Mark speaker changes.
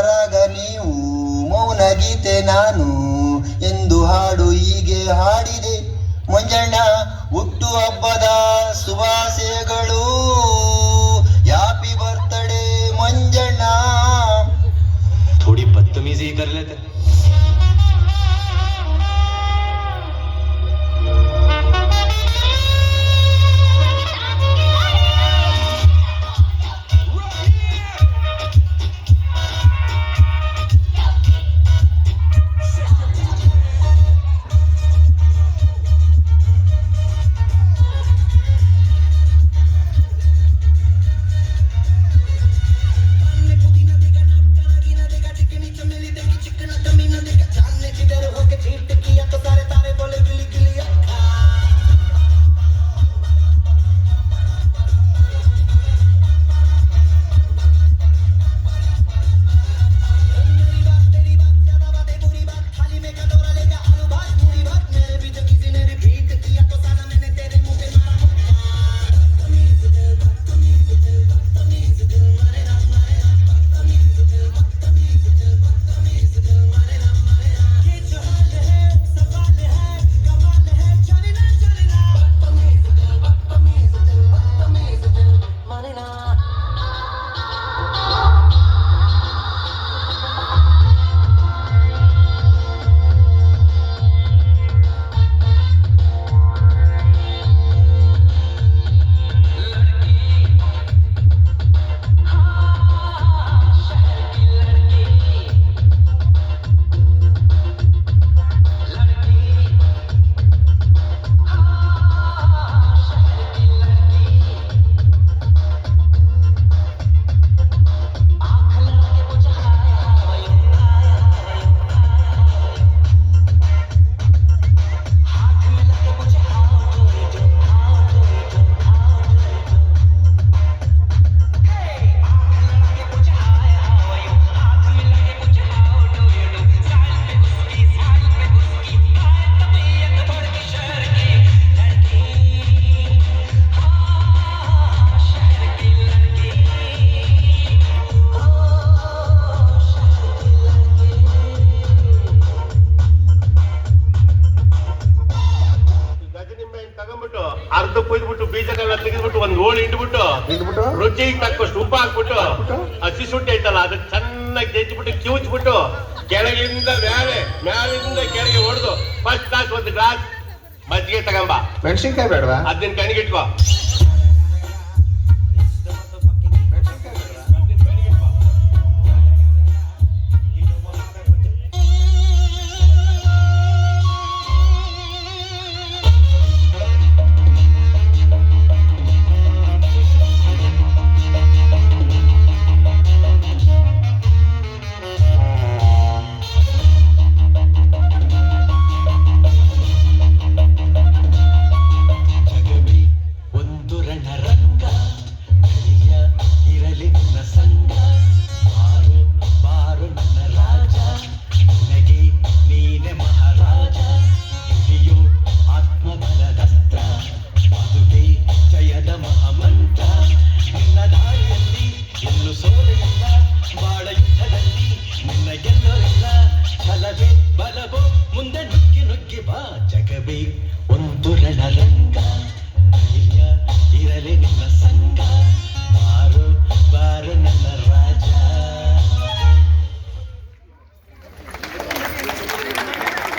Speaker 1: ರಾಗ ನೀವು ಮೌನ ಗೀತೆ ನಾನು ಎಂದು ಹಾಡು ಹೀಗೆ ಹಾಡಿದೆ. ಮಂಜಣ್ಣ ಹುಟ್ಟು ಹಬ್ಬದ ಶುಭಾಶಯಗಳು. Happy birthday Manjanna.
Speaker 2: थोड़ी बदतमीजी कर लेते.
Speaker 3: ಅರ್ಧ ಕೊಯ್ದ್ಬಿಟ್ಟು ಬೀಜಗಳನ್ನ ತೆಗೆದ್ಬಿಟ್ಟು ಒಂದ್ ಹೋಳು ಹಿಂಡ್ಬಿಟ್ಟು ರುಚಿಗೆ ತಕ್ಕಷ್ಟು ಉಪ್ಪು ಹಾಕ್ಬಿಟ್ಟು ಹಸಿ ಶುಂಠಿ ಐತಲ್ಲ ಅದಕ್ಕೆ ಚೆನ್ನಾಗಿ ಜಜ್ಜಿಬಿಟ್ಟು ಕಿವುಚ್ಬಿಟ್ಟು ಕೆಳಗಿಂದ ಮ್ಯಾಲಿಂದ ಕೆಳಗೆ ಹೊಡೆದು ಫಸ್ಟ್ ಕ್ಲಾಸ್ ಒಂದು ಗ್ಲಾಸ್ ಮಜ್ಜಿಗೆ ತಗೊಂಬ.
Speaker 4: ಮೆಣಸಿನ್ಕಾಯಿ ಬೇಡವಾ?
Speaker 3: ಅದನ್ನ ಕಣಿಗಿಟ್ಕೋ.
Speaker 2: ಬಲವೋ ಮುಂದೆ ನುಗ್ಗಿ ನುಗ್ಗಿ ಬಾ ಜಗವೇ ಒಂದು ರಣರಂಗ.